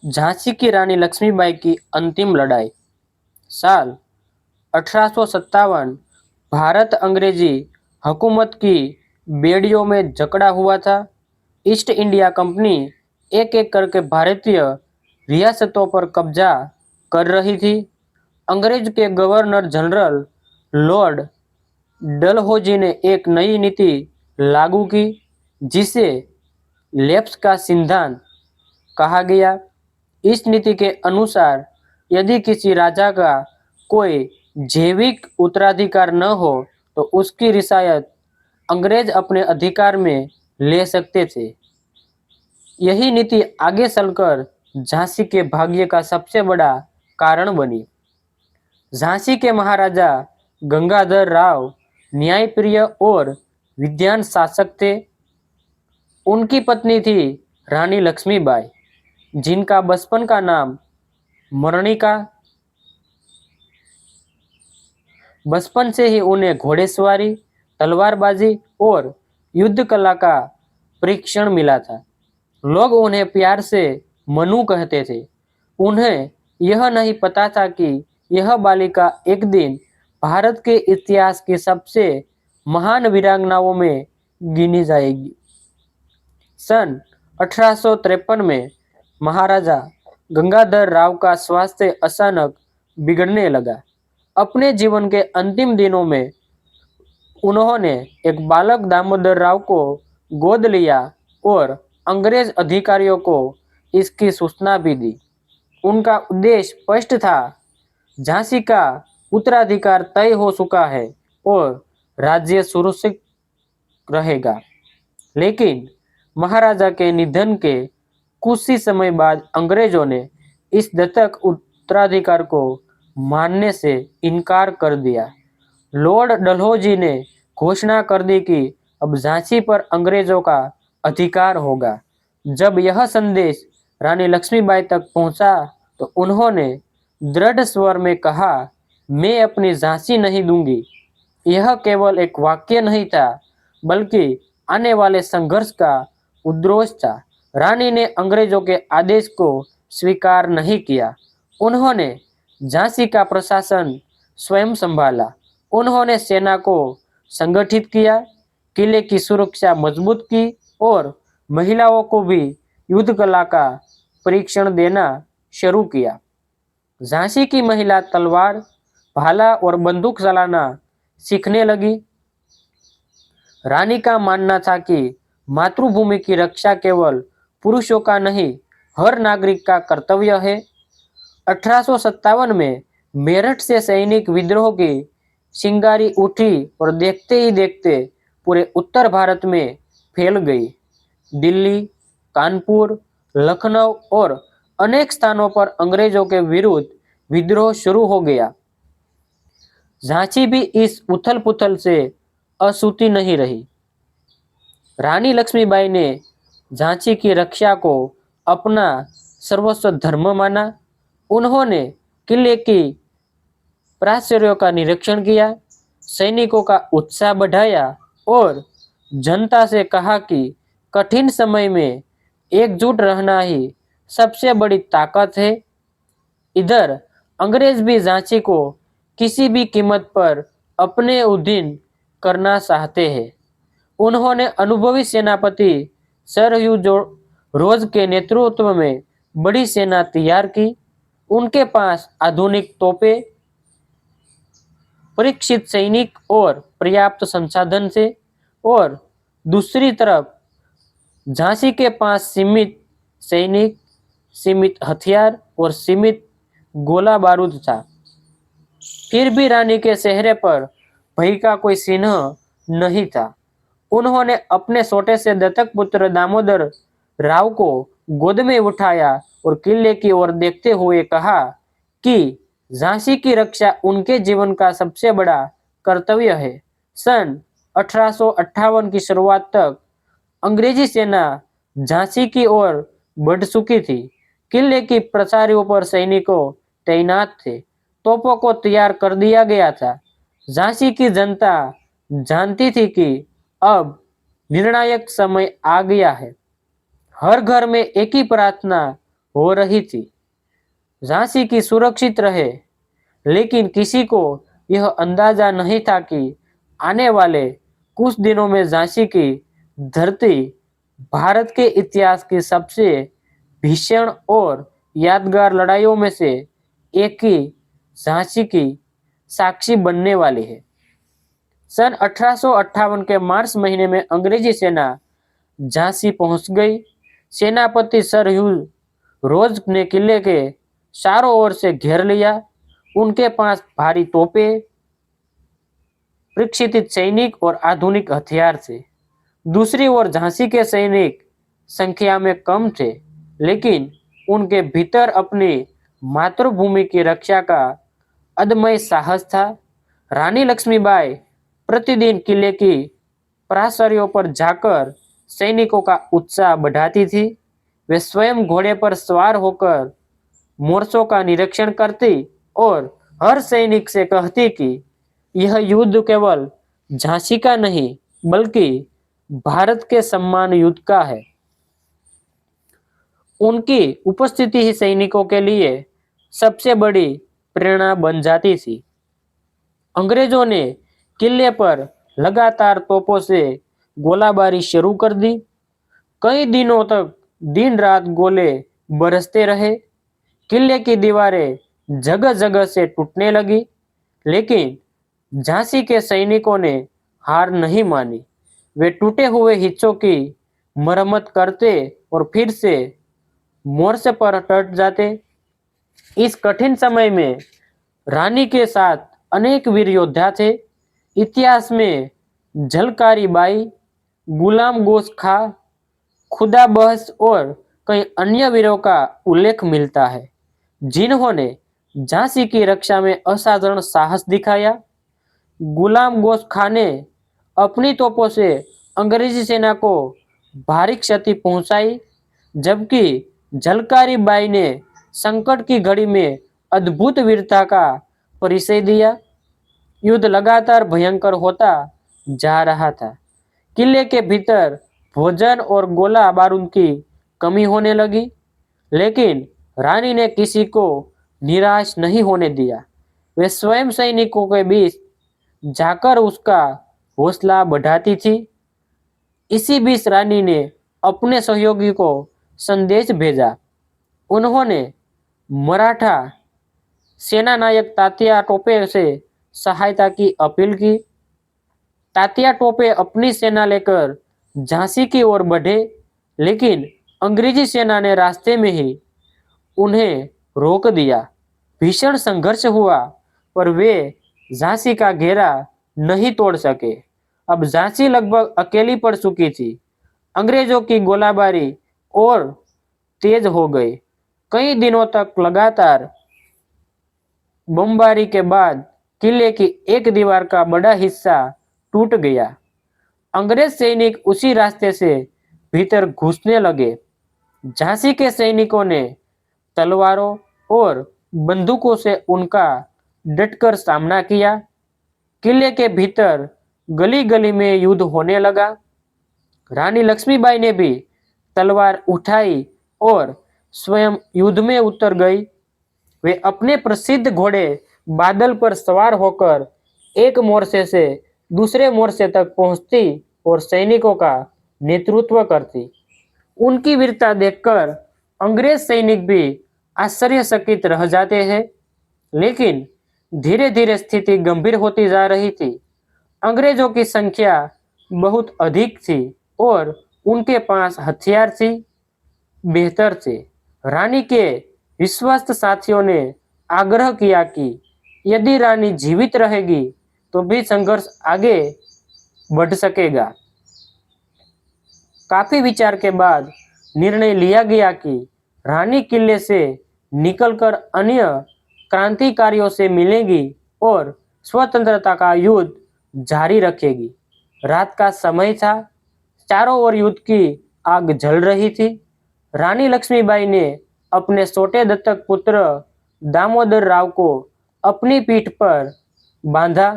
झांसी की रानी लक्ष्मीबाई की अंतिम लड़ाई। साल 1857। भारत अंग्रेजी हुकूमत की बेड़ियों में जकड़ा हुआ था। ईस्ट इंडिया कंपनी एक एक करके भारतीय रियासतों पर कब्जा कर रही थी। अंग्रेज के गवर्नर जनरल लॉर्ड डलहौजी ने एक नई नीति लागू की, जिसे लेप्स का सिद्धांत कहा गया। इस नीति के अनुसार यदि किसी राजा का कोई जैविक उत्तराधिकार न हो तो उसकी रियासत अंग्रेज अपने अधिकार में ले सकते थे। यही नीति आगे चलकर झांसी के भाग्य का सबसे बड़ा कारण बनी। झांसी के महाराजा गंगाधर राव न्यायप्रिय और विद्वान शासक थे। उनकी पत्नी थी रानी लक्ष्मीबाई, जिनका बचपन का नाम मरणिका। बचपन से ही उन्हें घोड़ेसवारी, तलवारबाजी और युद्ध कला का प्रशिक्षण मिला था। लोग उन्हें प्यार से मनु कहते थे। उन्हें यह नहीं पता था कि यह बालिका एक दिन भारत के इतिहास की सबसे महान वीरांगनाओं में गिनी जाएगी। सन 1853 में महाराजा गंगाधर राव का स्वास्थ्य अचानक बिगड़ने लगा। अपने जीवन के अंतिम दिनों में उन्होंने एक बालक दामोदर राव को गोद लिया और अंग्रेज अधिकारियों को इसकी सूचना भी दी। उनका उद्देश्य स्पष्ट था, झांसी का उत्तराधिकार तय हो चुका है और राज्य सुरक्षित रहेगा। लेकिन महाराजा के निधन के कुछ ही समय बाद अंग्रेजों ने इस दत्तक उत्तराधिकार को मानने से इनकार कर दिया। लॉर्ड डलहौजी ने घोषणा कर दी कि अब झांसी पर अंग्रेजों का अधिकार होगा। जब यह संदेश रानी लक्ष्मीबाई तक पहुंचा तो उन्होंने दृढ़ स्वर में कहा, मैं अपनी झांसी नहीं दूंगी। यह केवल एक वाक्य नहीं था, बल्कि आने वाले संघर्ष का उद्घोष था। रानी ने अंग्रेजों के आदेश को स्वीकार नहीं किया। उन्होंने झांसी का प्रशासन स्वयं संभाला। उन्होंने सेना को संगठित किया, किले की सुरक्षा मजबूत की और महिलाओं को भी युद्ध कला का प्रशिक्षण देना शुरू किया। झांसी की महिला तलवार, भाला और बंदूक चलाना सीखने लगी। रानी का मानना था कि मातृभूमि की रक्षा केवल पुरुषों का नहीं, हर नागरिक का कर्तव्य है। 1857 में मेरठ से सैनिक विद्रोह की चिंगारी उठी और देखते ही देखते पूरे उत्तर भारत में फैल गई। दिल्ली, कानपुर, लखनऊ और अनेक स्थानों पर अंग्रेजों के विरुद्ध विद्रोह शुरू हो गया। झांसी भी इस उथल पुथल से अछूती नहीं रही। रानी लक्ष्मीबाई ने झांसी की रक्षा को अपना सर्वस्व धर्म माना। उन्होंने किले की प्राचीरों का निरीक्षण किया, सैनिकों का उत्साह बढ़ाया और जनता से कहा कि कठिन समय में एकजुट रहना ही सबसे बड़ी ताकत है। इधर अंग्रेज भी झांसी को किसी भी कीमत पर अपने अधीन करना चाहते हैं। उन्होंने अनुभवी सेनापति सर ह्यू रोज के नेतृत्व में बड़ी सेना तैयार की। उनके पास आधुनिक तोपें, परीक्षित सैनिक और पर्याप्त संसाधन थे। और दूसरी तरफ झांसी के पास सीमित सैनिक, सीमित हथियार और सीमित गोला बारूद था। फिर भी रानी के चेहरे पर भय का कोई चिन्ह नहीं था। उन्होंने अपने छोटे से दत्तक पुत्र दामोदर राव को गोद में उठाया और किले की ओर देखते हुए कहा कि झांसी की रक्षा उनके जीवन का सबसे बड़ा कर्तव्य है। सन 1858 की शुरुआत तक अंग्रेजी सेना झांसी की ओर बढ़ चुकी थी। किले की प्रसारियों पर सैनिकों तैनात थे। तोपों को तैयार कर दिया गया था। झांसी की जनता जानती थी कि अब निर्णायक समय आ गया है। हर घर में एक ही प्रार्थना हो रही थी। झांसी की सुरक्षित रहे, लेकिन किसी को यह अंदाजा नहीं था कि आने वाले कुछ दिनों में झांसी की धरती भारत के इतिहास की सबसे भीषण और यादगार लड़ाइयों में से एक की झांसी की साक्षी बनने वाली है। सन 1858 के मार्च महीने में अंग्रेजी सेना झांसी पहुंच गई। सेनापति सर ह्यूज रोज ने किले के चारों ओर से घेर लिया। उनके पास भारी तोपें, प्रशिक्षित सैनिक और आधुनिक हथियार थे। दूसरी ओर झांसी के सैनिक संख्या में कम थे, लेकिन उनके भीतर अपनी मातृभूमि की रक्षा का अदम्य साहस था। रानी लक्ष्मीबाई प्रतिदिन किले की प्राचीरों पर जाकर सैनिकों का उत्साह बढ़ाती थी। वे स्वयं घोड़े पर सवार होकर मोर्चों का निरीक्षण करती और हर सैनिक से कहती कि यह युद्ध केवल झांसी का नहीं, बल्कि भारत के सम्मान युद्ध का है। उनकी उपस्थिति ही सैनिकों के लिए सबसे बड़ी प्रेरणा बन जाती थी। अंग्रेजों ने किले पर लगातार तोपों से गोलाबारी शुरू कर दी। कई दिनों तक दिन रात गोले बरसते रहे। किले की दीवारें जगह जगह से टूटने लगी, लेकिन झांसी के सैनिकों ने हार नहीं मानी। वे टूटे हुए हिस्सों की मरम्मत करते और फिर से मोर्चे पर डट जाते। इस कठिन समय में रानी के साथ अनेक वीर योद्धा थे। इतिहास में झलकारी बाई, गुलाम गोश खा, खुदा बख्श और कई अन्य वीरों का उल्लेख मिलता है, जिन्होंने झांसी की रक्षा में असाधारण साहस दिखाया। गुलाम गोश खां ने अपनी तोपों से अंग्रेजी सेना को भारी क्षति पहुंचाई, जबकि झलकारी बाई ने संकट की घड़ी में अद्भुत वीरता का परिचय दिया। युद्ध लगातार भयंकर होता जा रहा था। किले के भीतर भोजन और गोला बारूद की कमी होने लगी, लेकिन रानी ने किसी को निराश नहीं होने दिया। वे स्वयं सैनिकों के बीच जाकर उसका हौसला बढ़ाती थी। इसी बीच रानी ने अपने सहयोगी को संदेश भेजा। उन्होंने मराठा सेनानायक तात्या टोपे से सहायता की अपील की। तात्या टोपे अपनी सेना लेकर झांसी की ओर बढ़े, लेकिन अंग्रेजी सेना ने रास्ते में ही उन्हें रोक दिया। भीषण संघर्ष हुआ, पर वे झांसी का घेरा नहीं तोड़ सके। अब झांसी लगभग अकेली पड़ चुकी थी। अंग्रेजों की गोलाबारी और तेज हो गई। कई दिनों तक लगातार बमबारी के बाद किले की एक दीवार का बड़ा हिस्सा टूट गया। अंग्रेज सैनिक उसी रास्ते से भीतर घुसने लगे। झांसी के सैनिकों ने तलवारों और बंदूकों से उनका डटकर सामना किया। किले के भीतर गली गली में युद्ध होने लगा। रानी लक्ष्मीबाई ने भी तलवार उठाई और स्वयं युद्ध में उतर गई। वे अपने प्रसिद्ध घोड़े बादल पर सवार होकर एक मोर्चे से दूसरे मोर्चे तक पहुंचती और सैनिकों का नेतृत्व करती। उनकी वीरता देखकर अंग्रेज सैनिक भी आश्चर्यचकित रह जाते हैं, लेकिन धीरे धीरे स्थिति गंभीर होती जा रही थी। अंग्रेजों की संख्या बहुत अधिक थी और उनके पास हथियार थी बेहतर थे। रानी के विश्वस्त साथियों ने आग्रह किया कि यदि रानी जीवित रहेगी तो भी संघर्ष आगे बढ़ सकेगा। काफी विचार के बाद निर्णय लिया गया कि रानी किले से निकलकर अन्य क्रांतिकारियों से मिलेगी और स्वतंत्रता का युद्ध जारी रखेगी। रात का समय था। चारों ओर युद्ध की आग जल रही थी। रानी लक्ष्मीबाई ने अपने छोटे दत्तक पुत्र दामोदर राव को अपनी पीठ पर बांधा,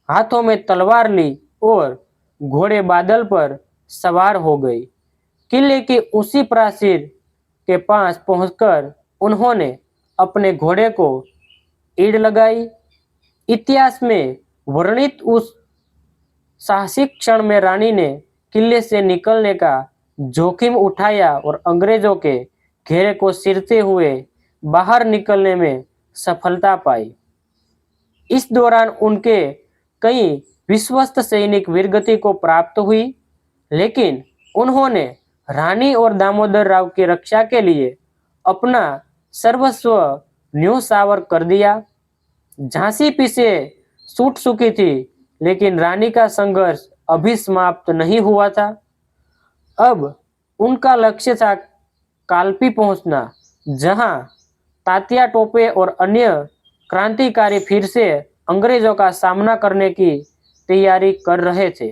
हाथों में तलवार ली और घोड़े बादल पर सवार हो गई। किले की ऊंची प्राचीर के पास पहुंचकर उन्होंने अपने घोड़े को ईड़ लगाई। इतिहास में वर्णित उस साहसिक क्षण में रानी ने किले से निकलने का जोखिम उठाया और अंग्रेजों के घेरे को चीरते हुए बाहर निकलने में सफलता पाई। इस दौरान उनके कई विश्वस्त सैनिक वीरगति को प्राप्त हुई, लेकिन उन्होंने रानी और दामोदर राव की रक्षा के लिए अपना सर्वस्व न्योछावर कर दिया। झांसी पीछे छूट चुकी थी, लेकिन रानी का संघर्ष अभी समाप्त नहीं हुआ था। अब उनका लक्ष्य था कालपी पहुंचना, जहां तात्या टोपे और अन्य क्रांतिकारी फिर से अंग्रेजों का सामना करने की तैयारी कर रहे थे।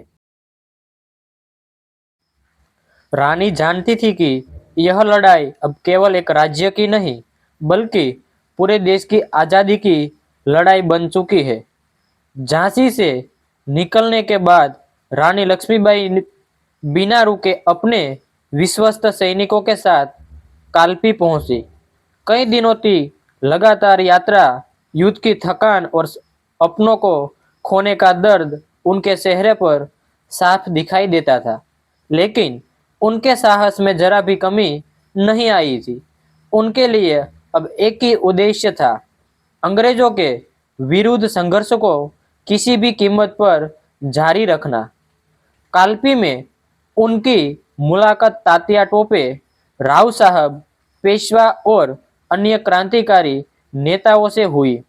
रानी जानती थी कि यह लड़ाई अब केवल एक राज्य की नहीं, बल्कि पूरे देश की आजादी की लड़ाई बन चुकी है। झांसी से निकलने के बाद रानी लक्ष्मीबाई बिना रुके अपने विश्वस्त सैनिकों के साथ कालपी पहुंची। कई दिनों की लगातार यात्रा, युद्ध की थकान और अपनों को खोने का दर्द उनके चेहरे पर साफ दिखाई देता था, लेकिन उनके साहस में जरा भी कमी नहीं आई थी। उनके लिए अब एक ही उद्देश्य था, अंग्रेजों के विरुद्ध संघर्ष को किसी भी कीमत पर जारी रखना। कालपी में उनकी मुलाकात तात्या टोपे, राव साहब, पेशवा और अन्य क्रांतिकारी नेताओं से हुई।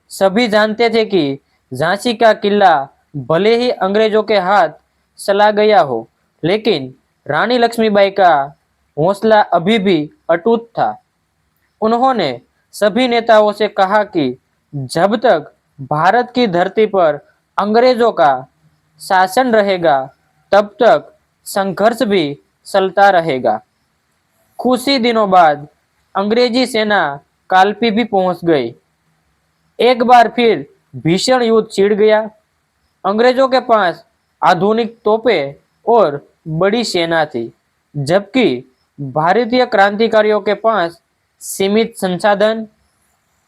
सभी जानते थे कि झांसी का किला भले ही अंग्रेजों के हाथ चला गया हो, लेकिन रानी लक्ष्मीबाई का हौसला अभी भी अटूट था। उन्होंने सभी नेताओं से कहा कि जब तक भारत की धरती पर अंग्रेजों का शासन रहेगा, तब तक संघर्ष भी चलता रहेगा। कुछ ही दिनों बाद अंग्रेजी सेना कालपी भी पहुंच गई। एक बार फिर भीषण युद्ध छिड़ गया। अंग्रेजों के पास आधुनिक तोपें और बड़ी सेना थी, जबकि भारतीय क्रांतिकारियों के पास सीमित संसाधन।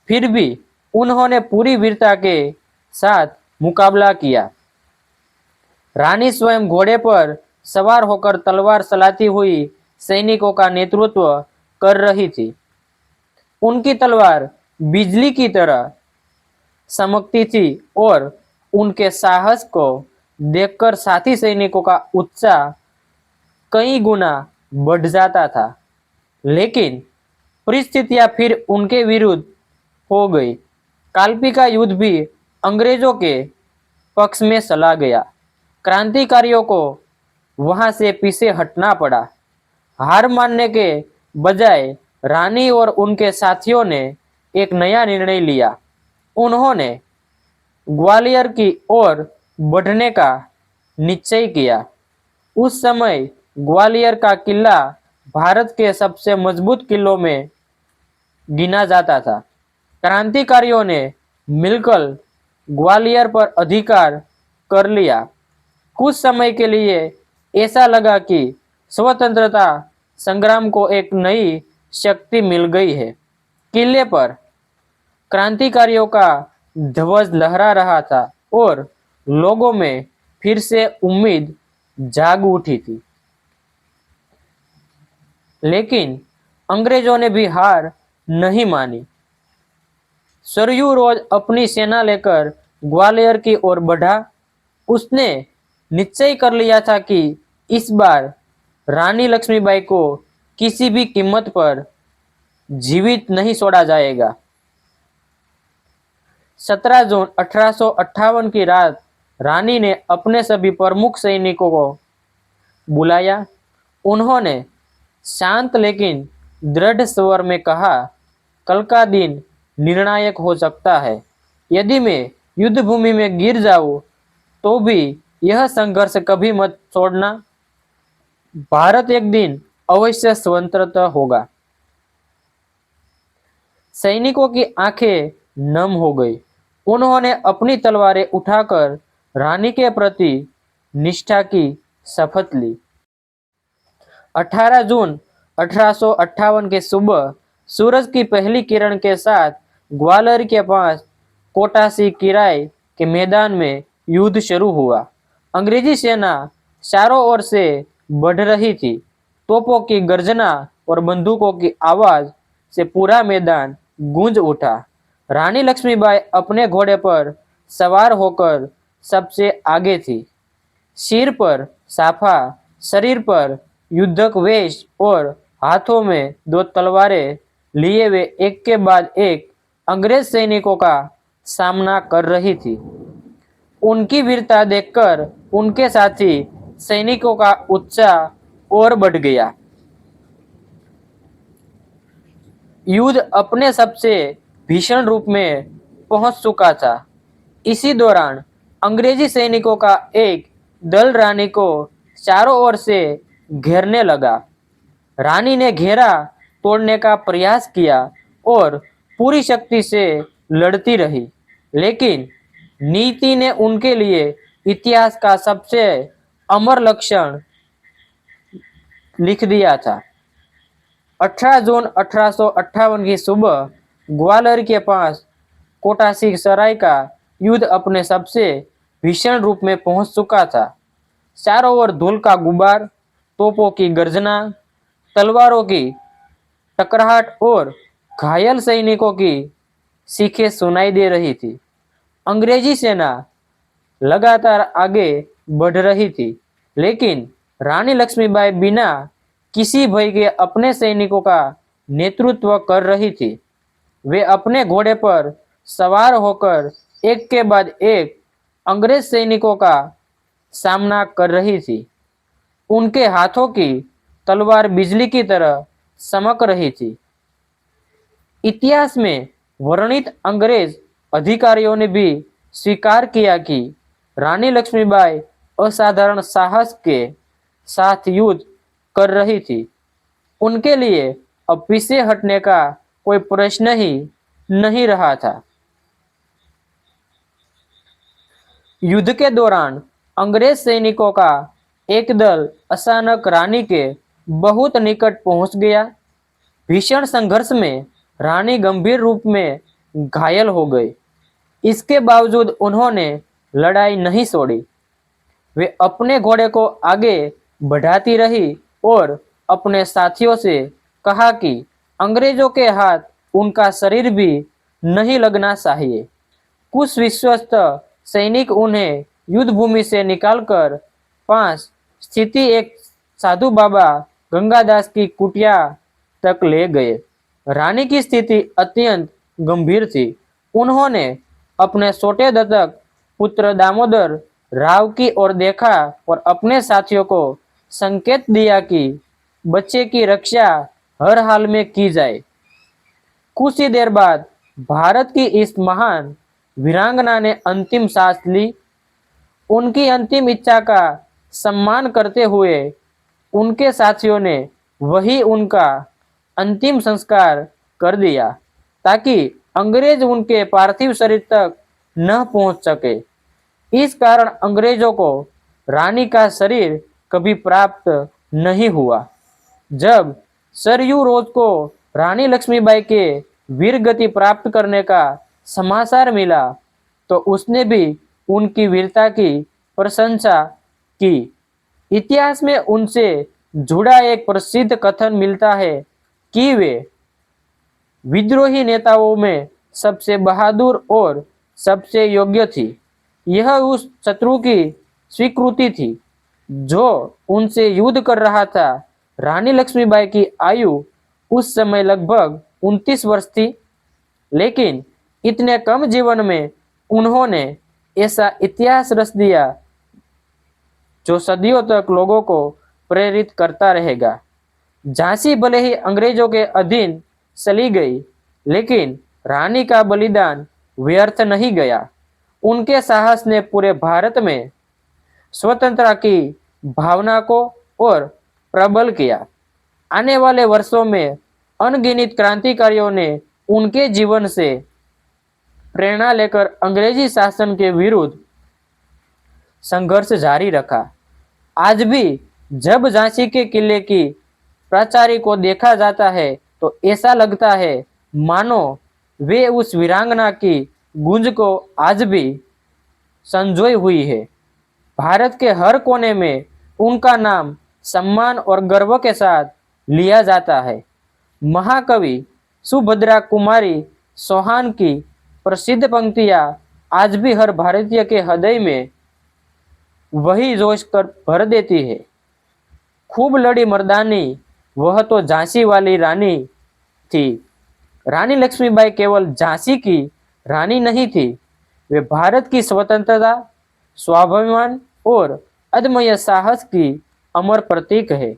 फिर भी उन्होंने पूरी वीरता के साथ मुकाबला किया। रानी स्वयं घोड़े पर सवार होकर तलवार चलाती हुई सैनिकों का नेतृत्व कर रही थी। उनकी तलवार बिजली की तरह चमकती थी और उनके साहस को देखकर साथी सैनिकों का उत्साह कई गुना बढ़ जाता था। लेकिन परिस्थितियां फिर उनके विरुद्ध हो गई। कालपी का युद्ध भी अंग्रेजों के पक्ष में चला गया। क्रांतिकारियों को वहां से पीछे हटना पड़ा। हार मानने के बजाय रानी और उनके साथियों ने एक नया निर्णय लिया। उन्होंने ग्वालियर की ओर बढ़ने का निश्चय किया। उस समय ग्वालियर का किला भारत के सबसे मजबूत किलों में गिना जाता था। क्रांतिकारियों ने मिलकर ग्वालियर पर अधिकार कर लिया। कुछ समय के लिए ऐसा लगा कि स्वतंत्रता संग्राम को एक नई शक्ति मिल गई है। किले पर क्रांतिकारियों का ध्वज लहरा रहा था और लोगों में फिर से उम्मीद जाग उठी थी। लेकिन अंग्रेजों ने भी हार नहीं मानी। सरयू रोज अपनी सेना लेकर ग्वालियर की ओर बढ़ा। उसने निश्चय कर लिया था कि इस बार रानी लक्ष्मीबाई को किसी भी कीमत पर जीवित नहीं छोड़ा जाएगा। 17 जून 1858 की रात रानी ने अपने सभी प्रमुख सैनिकों को बुलाया। उन्होंने शांत लेकिन दृढ़ स्वर में कहा, कल का दिन निर्णायक हो सकता है। यदि मैं युद्ध भूमि में गिर जाऊं, तो भी यह संघर्ष कभी मत छोड़ना। भारत एक दिन अवश्य स्वतंत्र होगा। सैनिकों की आंखें नम हो गई। उन्होंने अपनी तलवारें उठाकर रानी के प्रति निष्ठा की शपथ ली। 18 जून 1858 की सुबह सूरज की पहली किरण के साथ ग्वालियर के पास कोटासी किराए के मैदान में युद्ध शुरू हुआ। अंग्रेजी सेना चारों ओर से बढ़ रही थी। तोपों की गर्जना और बंदूकों की आवाज से पूरा मैदान गूंज उठा। रानी लक्ष्मीबाई अपने घोड़े पर सवार होकर सबसे आगे थी। सिर पर साफा, शरीर पर युद्धक वेश और हाथों में 2 तलवारें लिए वे एक के बाद एक अंग्रेज सैनिकों का सामना कर रही थी। उनकी वीरता देखकर उनके साथी सैनिकों का उत्साह और बढ़ गया। युद्ध अपने सबसे भीषण रूप में पहुंच चुका था। इसी दौरान अंग्रेजी सैनिकों का एक दल रानी को चारों ओर से घेरने लगा। रानी ने घेरा तोड़ने का प्रयास किया और पूरी शक्ति से लड़ती रही, लेकिन नीति ने उनके लिए इतिहास का सबसे अमर लक्षण लिख दिया था। 18 जून 1858 की सुबह ग्वालियर के पास कोटासी सराय का युद्ध अपने सबसे भीषण रूप में पहुंच चुका था। चारों ओर धूल का गुबार, तोपों की गर्जना, तलवारों की टकराहट और घायल सैनिकों की चीखें सुनाई दे रही थी। अंग्रेजी सेना लगातार आगे बढ़ रही थी, लेकिन रानी लक्ष्मीबाई बिना किसी भय के अपने सैनिकों का नेतृत्व कर रही थी। वे अपने घोड़े पर सवार होकर एक के बाद एक अंग्रेज सैनिकों का सामना कर रही थी। उनके हाथों की तलवार बिजली की तरह चमक रही थी। इतिहास में वर्णित अंग्रेज अधिकारियों ने भी स्वीकार किया कि रानी लक्ष्मीबाई असाधारण साहस के साथ युद्ध कर रही थी। उनके लिए अब पीछे हटने का कोई प्रश्न ही नहीं रहा था। युद्ध के दौरान अंग्रेज सैनिकों का एक दल अचानक रानी के बहुत निकट पहुंच गया। भीषण संघर्ष में रानी गंभीर रूप में घायल हो गई। इसके बावजूद उन्होंने लड़ाई नहीं छोड़ी। वे अपने घोड़े को आगे बढ़ाती रही और अपने साथियों से कहा कि अंग्रेजों के हाथ उनका शरीर भी नहीं लगना चाहिए। कुछ विश्वस्त सैनिक उन्हें युद्ध भूमि से निकालकर पास स्थित एक साधु बाबा गंगादास की कुटिया तक ले गए। रानी की स्थिति अत्यंत गंभीर थी। उन्होंने अपने छोटे दत्तक पुत्र दामोदर राव की ओर देखा और अपने साथियों को संकेत दिया कि बच्चे की रक्षा हर हाल में की जाए। कुछ ही देर बाद भारत की इस महान वीरांगना ने अंतिम सांस ली। उनकी अंतिम इच्छा का सम्मान करते हुए उनके साथियों ने वही उनका अंतिम संस्कार कर दिया, ताकि अंग्रेज उनके पार्थिव शरीर तक न पहुंच सके। इस कारण अंग्रेजों को रानी का शरीर कभी प्राप्त नहीं हुआ। जब सरयू रोज को रानी लक्ष्मीबाई के वीर गति प्राप्त करने का समाचार मिला, तो उसने भी उनकी वीरता की प्रशंसा की। इतिहास में उनसे जुड़ा एक प्रसिद्ध कथन मिलता है कि वे विद्रोही नेताओं में सबसे बहादुर और सबसे योग्य थी। यह उस शत्रु की स्वीकृति थी जो उनसे युद्ध कर रहा था। रानी लक्ष्मीबाई की आयु उस समय लगभग 29 वर्ष थी, लेकिन इतने कम जीवन में उन्होंने ऐसा इतिहास रच दिया जो सदियों तक लोगों को प्रेरित करता रहेगा। झांसी भले ही अंग्रेजों के अधीन चली गई, लेकिन रानी का बलिदान व्यर्थ नहीं गया। उनके साहस ने पूरे भारत में स्वतंत्रता की भावना को और प्रबल किया। आने वाले वर्षों में अनगिनत क्रांतिकारियों ने उनके जीवन से प्रेरणा लेकर अंग्रेजी शासन के विरुद्ध संघर्ष जारी रखा। आज भी जब झांसी के किले की प्राचार्य को देखा जाता है तो ऐसा लगता है मानो वे उस वीरांगना की गूंज को आज भी संजोई हुई है। भारत के हर कोने में उनका नाम सम्मान और गर्व के साथ लिया जाता है। महाकवि सुभद्रा कुमारी चौहान की प्रसिद्ध पंक्तियां आज भी हर भारतीय के हृदय में वही जोश कर भर देती है। खूब लड़ी मर्दानी, वह तो झांसी वाली रानी थी। रानी लक्ष्मीबाई केवल झांसी की रानी नहीं थी, वे भारत की स्वतंत्रता, स्वाभिमान और अदम्य साहस की अमर प्रतीक है।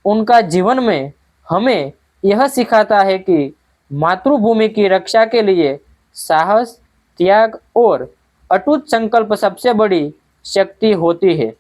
उनका जीवन में हमें यह सिखाता है कि मातृभूमि की रक्षा के लिए साहस, त्याग और अटूट संकल्प सबसे बड़ी शक्ति होती है।